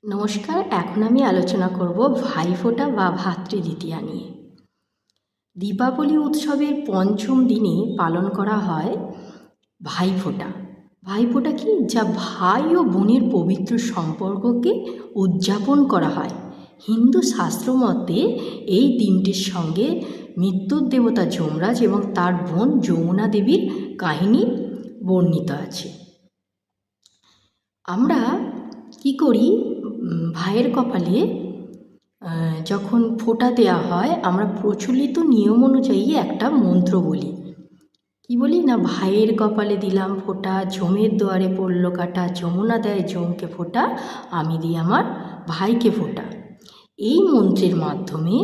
নমস্কার। এখন আমি আলোচনা করব ভাইফোঁটা বা ভ্রাতৃদ্বিতীয়া নিয়ে। দীপাবলি উৎসবের পঞ্চম দিনে পালন করা হয় ভাইফোঁটা। ভাইফোঁটা কি? যা ভাই ও বোনের পবিত্র সম্পর্ককে উদযাপন করা হয়। হিন্দু শাস্ত্র মতে এই দিনটির সঙ্গে মৃত্যুর দেবতা যমরাজ এবং তার বোন যমুনা দেবীর কাহিনী বর্ণিত আছে। আমরা কি করি, ভাইয়ের কপালে যখন ফোঁটা দেওয়া হয়, আমরা প্রচলিত নিয়ম অনুযায়ী একটা মন্ত্র বলি। কি বলি না, ভাইয়ের কপালে দিলাম ফোঁটা, জমের দুয়ারে পড়ল কাটা, যমুনা দেয় জমকে ফোঁটা, আমি দিই আমার ভাইকে ফোঁটা। এই মন্ত্রের মাধ্যমে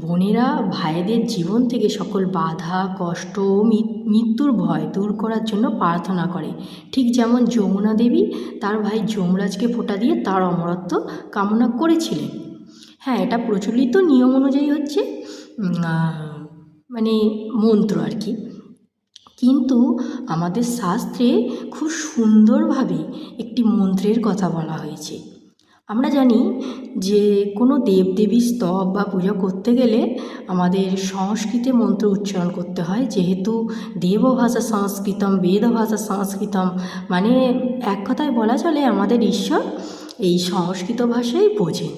বোনেরা ভাইদের জীবন থেকে সকল বাধা, কষ্ট ও মৃত্যুর ভয় দূর করার জন্য প্রার্থনা করে। ঠিক যেমন যমুনা দেবী তার ভাই যমরাজকে ফোঁটা দিয়ে তার অমরত্ব কামনা করেছিলেন। হ্যাঁ, এটা প্রচলিত নিয়ম অনুযায়ী হচ্ছে মন্ত্র আর কি। কিন্তু আমাদের শাস্ত্রে খুব সুন্দরভাবে একটি মন্ত্রের কথা বলা হয়েছে। আমরা জানি যে কোনো দেবদেবীর স্তব বা পূজা করতে গেলে আমাদের সংস্কৃতে মন্ত্র উচ্চারণ করতে হয়, যেহেতু দেবভাষা সংস্কৃতম, বেদভাষা সংস্কৃতম, মানে এক কথায় বলা চলে আমাদের ঈশ্বর এই সংস্কৃত ভাষাই বোঝে।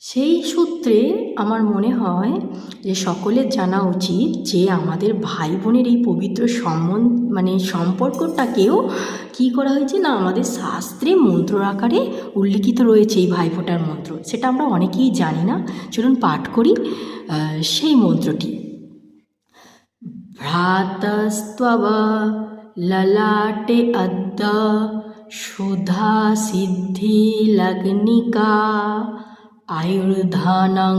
সেই সূত্রে আমার মনে হয় যে সকলের জানা উচিত যে আমাদের ভাই বোনের এই পবিত্র সম্পর্কটাকেও কী করা হয়েছে না, আমাদের শাস্ত্রে মন্ত্র আকারে উল্লিখিত রয়েছে এই ভাইফোঁটার মন্ত্র। সেটা আমরা অনেকেই জানি না। চলুন পাঠ করি সেই মন্ত্রটি। ভ্রাতস্ত্বব ললাটে অদ্য সুধা সিদ্ধি লগ্নিকা আয়ুর্ধনং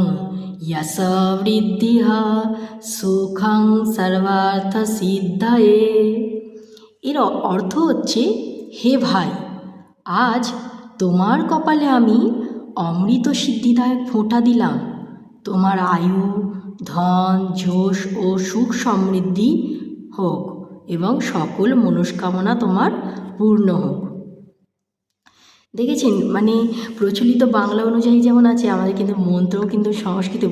যশ বৃদ্ধিঃ সুখং সর্বার্থ সিদ্ধয়ে। এর অর্থ হচ্ছে, হে ভাই, আজ তোমার কপালে আমি অমৃত সিদ্ধিদায়ক ফোঁটা দিলাম। তোমার আয়ু, ধন, যশ ও সুখ সমৃদ্ধি হোক এবং সকল মনস্কামনা তোমার পূর্ণ হোক। দেখেছেন, প্রচলিত বাংলা অনুযায়ী যেমন আছে, আমাদের কিন্তু মন্ত্রও কিন্তু সংস্কৃতে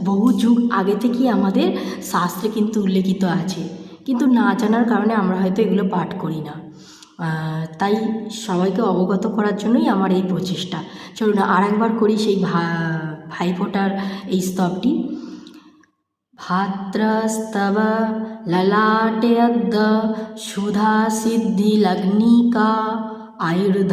বহু যুগ আগে থেকেই আমাদের শাস্ত্রে কিন্তু উল্লেখিত আছে, কিন্তু না জানার কারণে আমরা হয়তো এগুলো পাঠ করি না। তাই সবাইকে অবগত করার জন্যই আমার এই প্রচেষ্টা। চলুন আর একবার করি সেই ভাইফোঁটার এই স্তবটি। ভ্রাতস্তব ললাটে অদ্য সুধা সিদ্ধি লগ্নিকা আয়ুর্ধ